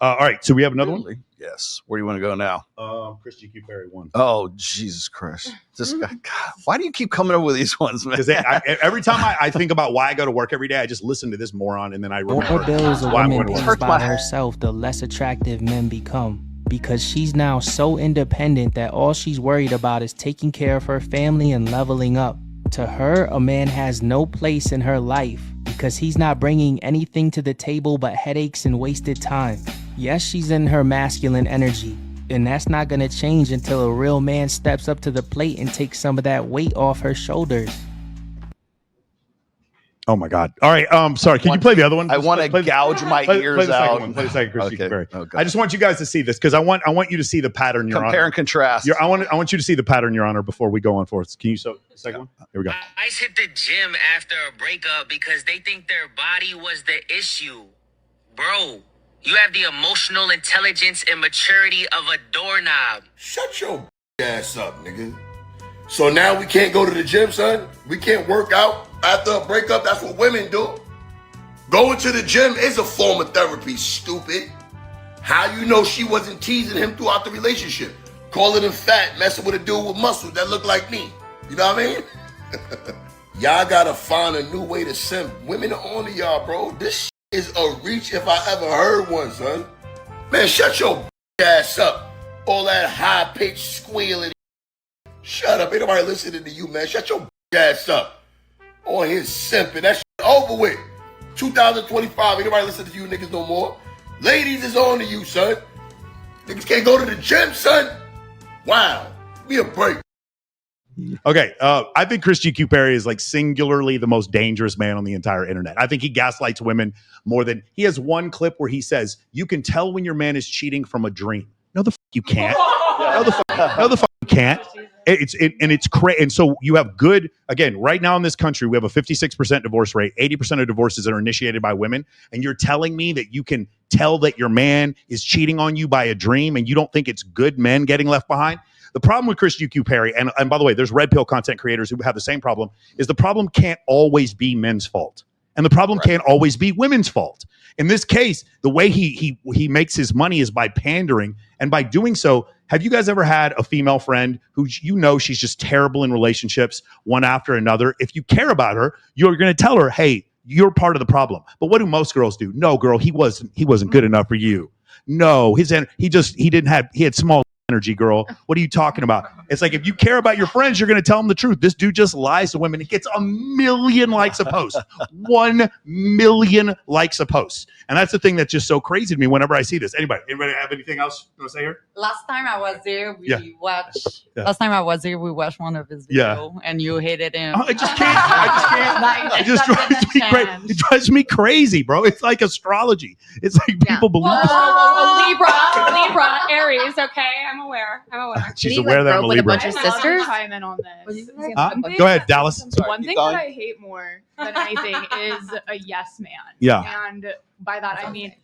All right, so we have another one. Yes. Where do you want to go now? Chris G.Q. Perry won. Oh, Jesus Christ! This guy. God, why do you keep coming up with these ones, man? Because every time I think about why I go to work every day, I just listen to this moron, and then I remember. The more bills a why I'm woman winning. pays by herself, the less attractive men become. Because she's now so independent that all she's worried about is taking care of her family and leveling up. To her, a man has no place in her life because he's not bringing anything to the table but headaches and wasted time. Yes, she's in her masculine energy, and that's not gonna change until a real man steps up to the plate and takes some of that weight off her shoulders. Oh my God! All right, sorry. Can you play the other one? I want to gouge my ears out. Play the second, Chris. Okay. G.Q. Perry. Oh, I just want you guys to see this because I want you to see the pattern. Your Compare Honor. and contrast. I want you to see the pattern, Your Honor, before we go on forth. Can you the second one? Here we go. Guys hit the gym after a breakup because they think their body was the issue. Bro, you have the emotional intelligence and maturity of a doorknob. Shut your ass up, nigga. So now we can't go to the gym, son? We can't work out after a breakup? That's what women do. Going to the gym is a form of therapy, stupid. How you know she wasn't teasing him throughout the relationship? Calling him fat, messing with a dude with muscles that look like me. You know what I mean? Y'all gotta find a new way to simp. Women are on to y'all, bro. This is a reach if I ever heard one, son. Man, shut your ass up. All that high-pitched squealing. Shut up. Ain't nobody listening to you, man. Shut your ass up. On here simping. That shit over with. 2025. Ain't nobody listening to you niggas no more. Ladies is on to you, son. Niggas can't go to the gym, son. Wow. Give me a break. Okay, I think Chris G.Q. Perry is like singularly the most dangerous man on the entire internet. I think he gaslights women more than he has one clip where he says, "You can tell when your man is cheating from a dream." No, the fuck you can't. No, the fuck you can't. It's crazy. And so you have good, again, right now in this country, we have a 56% divorce rate, 80% of divorces that are initiated by women. And you're telling me that you can tell that your man is cheating on you by a dream and you don't think it's good men getting left behind? The problem with Chris G.Q. Perry, and by the way, there's red pill content creators who have the same problem, is the problem can't always be men's fault. And the problem can't always be women's fault. In this case, the way he makes his money is by pandering. And by doing so, have you guys ever had a female friend who she's just terrible in relationships, one after another? If you care about her, you're going to tell her, hey, you're part of the problem. But what do most girls do? No, girl, he wasn't good enough for you. No, he had small energy, girl. What are you talking about? It's like, if you care about your friends, you're going to tell them the truth. This dude just lies to women. He gets 1 million likes a post. 1 million likes a post. And that's the thing that's just so crazy to me whenever I see this. Anybody have anything else you want to say here? Last time I was there, we watched one of his videos, and you hated him. I just can't. It just drives me crazy. It drives me crazy, bro. It's like astrology. It's like people believe. Libra, Aries. Okay, I'm aware. She's aware that I'm a Libra. With a bunch of sisters. Chime in on this. Go ahead, Dallas. One thing that I hate more than anything is a yes man. Yeah. And by that I mean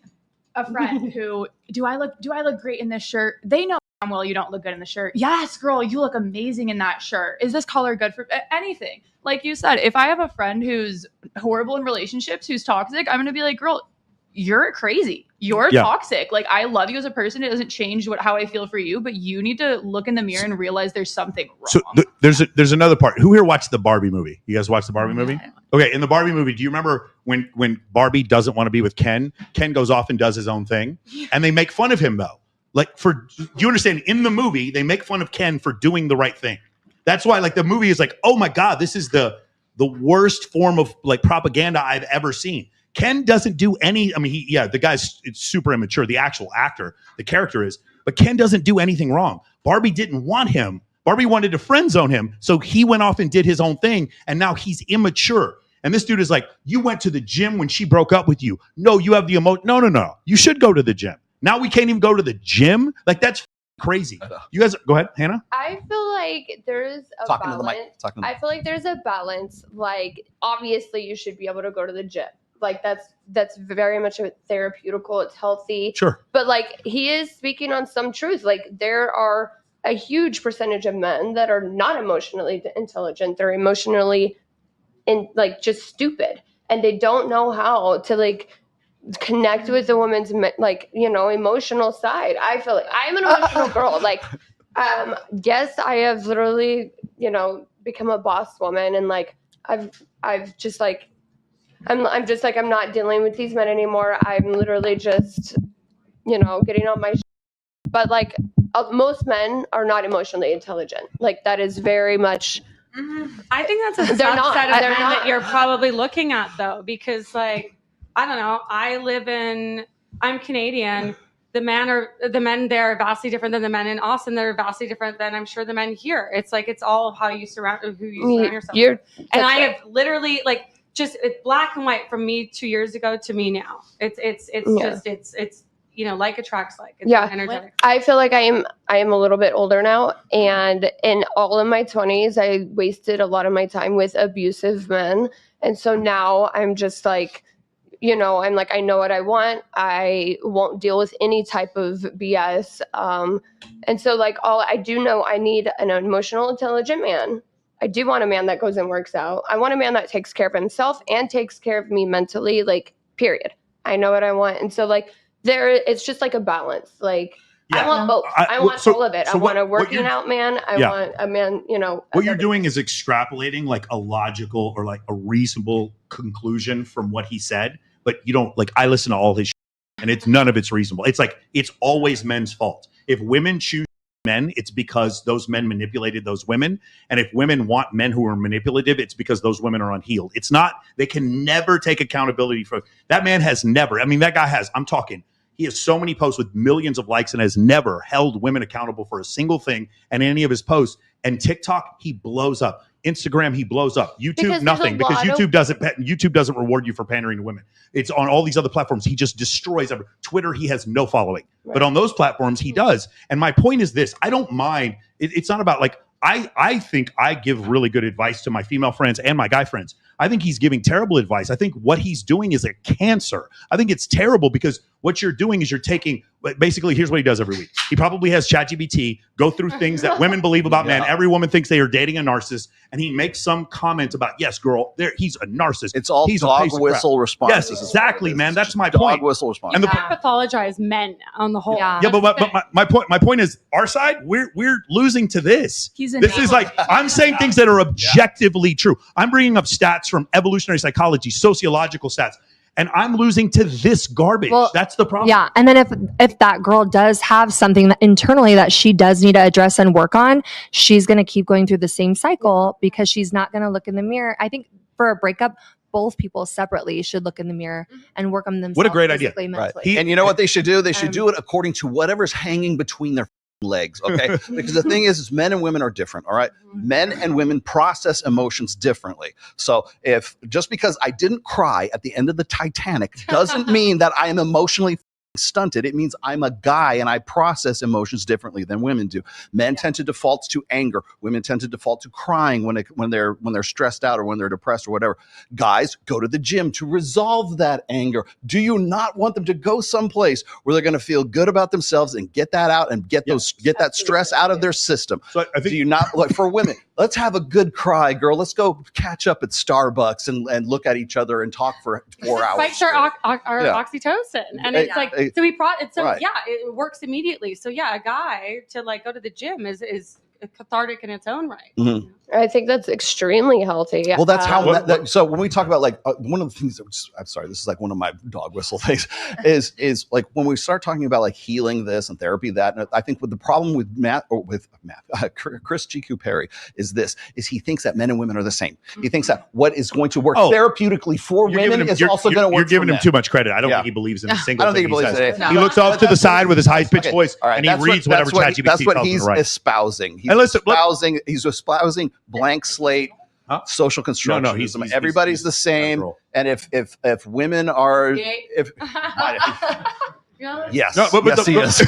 a friend who, do I look great in this shirt? They know well you don't look good in the shirt. Yes, girl, you look amazing in that shirt. Is this color good for anything? Like you said, if I have a friend who's horrible in relationships, who's toxic, I'm gonna be like, girl, you're crazy. You're toxic. Like, I love you as a person. It doesn't change how I feel for you, but you need to look in the mirror and realize there's something wrong. So there's another part. Who here watched the Barbie movie? You guys watched the Barbie movie? Okay, in the Barbie movie, do you remember when Barbie doesn't want to be with Ken? Ken goes off and does his own thing, and they make fun of him though. Like, do you understand? In the movie, they make fun of Ken for doing the right thing. That's why, like, the movie is like, oh my God, this is the worst form of like propaganda I've ever seen. Ken doesn't do any, I mean, the guy's super immature, the actual actor, the character is, but Ken doesn't do anything wrong. Barbie didn't want him. Barbie wanted to friend zone him, so he went off and did his own thing, and now he's immature. And this dude is like, you went to the gym when she broke up with you. No, you have the emotion. No. You should go to the gym. Now we can't even go to the gym? Like, that's crazy. You guys, go ahead, Hannah. I feel like there's a balance. I feel like there's a balance. Like, obviously, you should be able to go to the gym. Like, that's very much therapeutical. It's healthy. Sure. But like, he is speaking on some truth. Like, there are a huge percentage of men that are not emotionally intelligent. They're emotionally just stupid, and they don't know how to like connect with the woman's like, you know, emotional side. I feel like I'm an emotional girl. Like, yes, I have literally, you know, become a boss woman, and like I've just like I'm just like, I'm not dealing with these men anymore. I'm literally just, you know, getting on my but like most men are not emotionally intelligent. Like that is very much. I think that's a subset of men that you're probably looking at, though, because like, I don't know, I'm Canadian. The men there are vastly different than the men in Austin. They're vastly different than I'm sure the men here. It's like, it's all how you who you surround yourself with. And I have literally like, just it's black and white from me 2 years ago to me now. It's you know, like attracts like. It's energetic. I feel like I am a little bit older now, and in all of my 20s, I wasted a lot of my time with abusive men, and so now I'm just like, you know, I'm like, I know what I want. I won't deal with any type of BS, and so like I do know I need an emotional, intelligent man. I do want a man that goes and works out. I want a man that takes care of himself and takes care of me mentally. Like, period. I know what I want, and so like. It's just like a balance. Like I want both. I want all of it. I want a working out man. I want a man, you know. What you're doing is extrapolating like a logical or like a reasonable conclusion from what he said, but you don't like. I listen to all his and it's none of it's reasonable. It's like it's always men's fault. If women choose men, it's because those men manipulated those women, and if women want men who are manipulative, it's because those women are unhealed. It's not. They can never take accountability for that man. Has never. I mean, that guy has. I'm talking. He has so many posts with millions of likes and has never held women accountable for a single thing in any of his posts. And TikTok, he blows up. Instagram, he blows up. YouTube, nothing, because YouTube doesn't reward you for pandering to women. It's on all these other platforms. He just destroys everything. Twitter, he has no following, but on those platforms, he does. And my point is this: I don't mind. It's not about like I think I give really good advice to my female friends and my guy friends. I think he's giving terrible advice. I think what he's doing is a cancer. I think it's terrible because what you're doing is you're taking, basically, here's what he does every week. He probably has ChatGPT go through things that women believe about men. Every woman thinks they are dating a narcissist, and he makes some comment about, yes, girl, he's a narcissist. It's all dog whistle responses. Yes, exactly, man. That's my Dog point. whistle response. And pathologize men on the whole. Yeah, but my point is, our side, we're losing to this. This is like, I'm saying things that are objectively true. I'm bringing up stats from evolutionary psychology, sociological stats. And I'm losing to this garbage. Well, that's the problem. Yeah. And then if that girl does have something that internally that she does need to address and work on, she's going to keep going through the same cycle because she's not going to look in the mirror. I think for a breakup, both people separately should look in the mirror and work on themselves. What a great idea. Right. And you know what they should do? They should do it according to whatever's hanging between their legs. Okay. Because the thing is men and women are different. All right. Men and women process emotions differently. So if just because I didn't cry at the end of the Titanic doesn't mean that I am emotionally stunted. It means I'm a guy and I process emotions differently than women do. Men tend to default to anger. Women tend to default to crying when they're stressed out or when they're depressed or whatever. Guys go to the gym to resolve that anger. Do you not want them to go someplace where they're going to feel good about themselves and get that out and get that stress out of their system? So I think, do you not, like, for women, let's have a good cry, girl. Let's go catch up at Starbucks and look at each other and talk for 4 hours. Spikes our oxytocin, and it's like. So it works immediately. So yeah, a guy to like go to the gym is cathartic in its own right. Mm-hmm. I think that's extremely healthy. Well, that's how. So when we talk about like one of the things I'm sorry, this is like one of my dog whistle things is like when we start talking about like healing this and therapy that. And I think with the problem with Chris GQ Perry is he thinks that men and women are the same. He thinks that what is going to work therapeutically for women is also going to work. You're giving him too much credit. I don't think he believes in a single thing he says. He looks off to the side with his high pitched voice and he reads whatever ChatGPT tells him. That's what he's espousing. He's espousing blank slate social constructionism. He's everybody's the same, and if women are yes, no, but he is.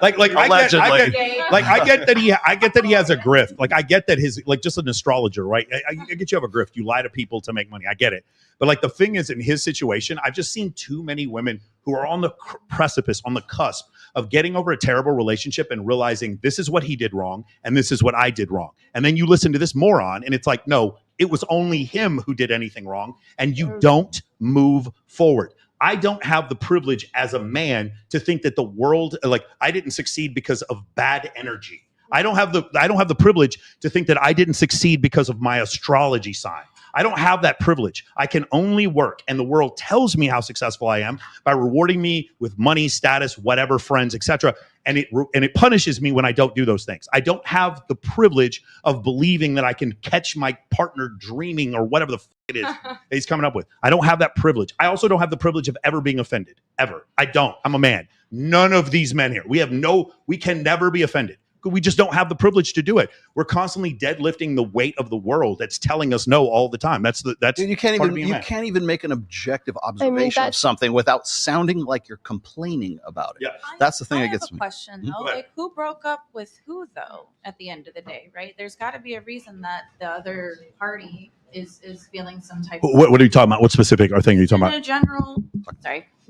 like I get that he has a grift. Like I get that his like just an astrologer, right? I get you have a grift. You lie to people to make money. I get it. But like the thing is, in his situation, I've just seen too many women who are on the precipice, on the cusp of getting over a terrible relationship and realizing this is what he did wrong and this is what I did wrong. And then you listen to this moron and it's like, no, it was only him who did anything wrong, and you don't move forward. I don't have the privilege as a man to think that the world, like, I didn't succeed because of bad energy. I don't have the privilege to think that I didn't succeed because of my astrology sign. I don't have that privilege. I can only work, and the world tells me how successful I am by rewarding me with money, status, whatever, friends, etc. And it punishes me when I don't do those things. I don't have the privilege of believing that I can catch my partner dreaming or whatever the it is that he's coming up with. I don't have that privilege. I also don't have the privilege of ever being offended. Ever. I don't. I'm a man. None of these men here. We can never be offended. We just don't have the privilege to do it. We're constantly deadlifting the weight of the world that's telling us no all the time. Dude, you can't even make an objective observation of something without sounding like you're complaining about it. Yeah. That's the thing that gets me. me. Question though, like who broke up with who though? At the end of the day, right? There's got to be a reason that the other party is feeling some type of. What are you talking about? What specific thing are you talking about? In general,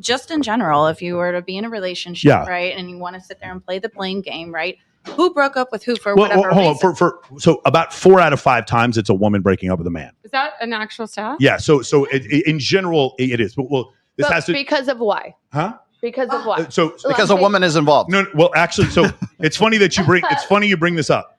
just in general, if you were to be in a relationship, right, and you want to sit there and play the blame game, right? Who broke up with who for whatever reason? So about 4 out of 5 times it's a woman breaking up with a man. Is that an actual stat? Yeah. So in general it is. Well, this has to because of why? Huh? Because of what? So because a woman is involved. No. Well, actually, so it's funny that you bring. It's funny you bring this up.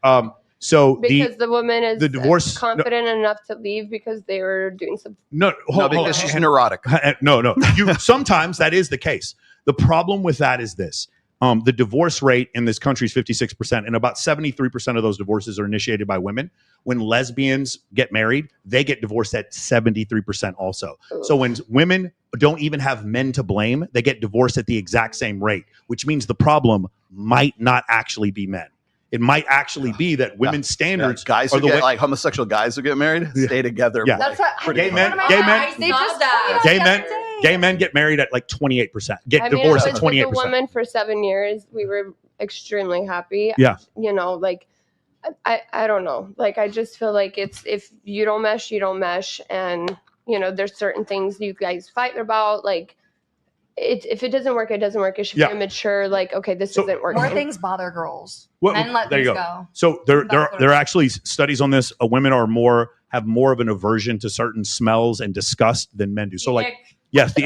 So because the woman is the divorce confident enough to leave because they were doing something. Because she's neurotic. No. Sometimes that is the case. The problem with that is this. The divorce rate in this country is 56%, and about 73% of those divorces are initiated by women. When lesbians get married, they get divorced at 73% also. Ooh. So when women don't even have men to blame, they get divorced at the exact same rate, which means the problem might not actually be men. It might actually be that women's standards guys who get, like homosexual guys who get married stay together. Yeah. That's what gay men get married at like 28%. Get divorced at 28%. With a woman for 7 years, we were extremely happy. Yeah. You know, like I don't know. Like I just feel like it's if you don't mesh, you don't mesh, and you know there's certain things you guys fight about, like. If it doesn't work, it doesn't work. It should be immature. Like, okay, this isn't working. More things bother girls. Men let things go. So there are actually studies on this. Women have more of an aversion to certain smells and disgust than men do. So like, yes, but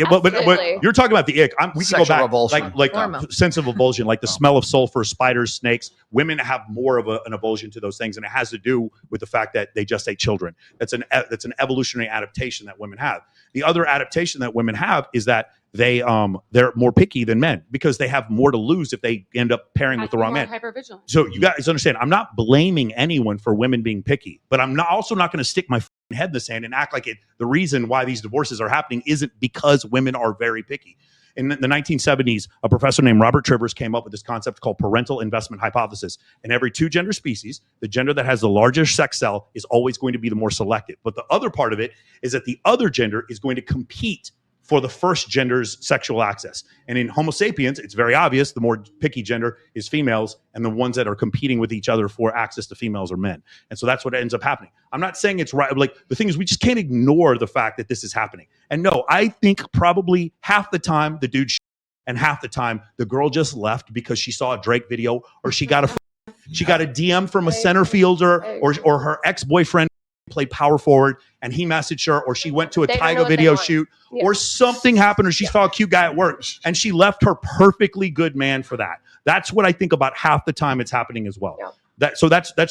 you're talking about the ick. We can go back revulsion. like sense of revulsion, like the smell of sulfur, spiders, snakes. Women have more of an avulsion to those things, and it has to do with the fact that they just ate children. That's an evolutionary adaptation that women have. The other adaptation that women have is that they're more picky than men because they have more to lose if they end up pairing with the wrong man. Hypervigilant. So you guys understand, I'm not blaming anyone for women being picky, but I'm also not going to stick my head in the sand and act like the reason why these divorces are happening isn't because women are very picky. In the 1970s, a professor named Robert Trivers came up with this concept called parental investment hypothesis. In every 2 gender species, the gender that has the largest sex cell is always going to be the more selective. But the other part of it is that the other gender is going to compete for the first gender's sexual access. And in Homo sapiens, it's very obvious the more picky gender is females, and the ones that are competing with each other for access to females are men. And so that's what ends up happening. I'm not saying it's right. Like the thing is, we just can't ignore the fact that this is happening. And no, I think probably half the time the dude and half the time the girl just left because she saw a Drake video or she got a DM from a center fielder or her ex-boyfriend played power forward and he messaged her, or she went to a Tyga video shoot, or something happened, or she saw a cute guy at work and she left her perfectly good man for that. That's what I think about half the time it's happening as well. That's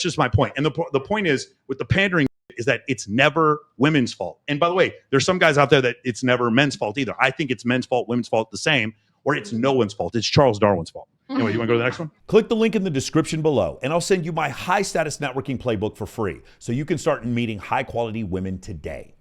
just my point. And the point is with the pandering is that it's never women's fault. And by the way, there's some guys out there that it's never men's fault either. I think it's men's fault, women's fault the same, or it's no one's fault. It's Charles Darwin's fault. Anyway, you want to go to the next one? Click the link in the description below, and I'll send you my high status networking playbook for free so you can start meeting high quality women today.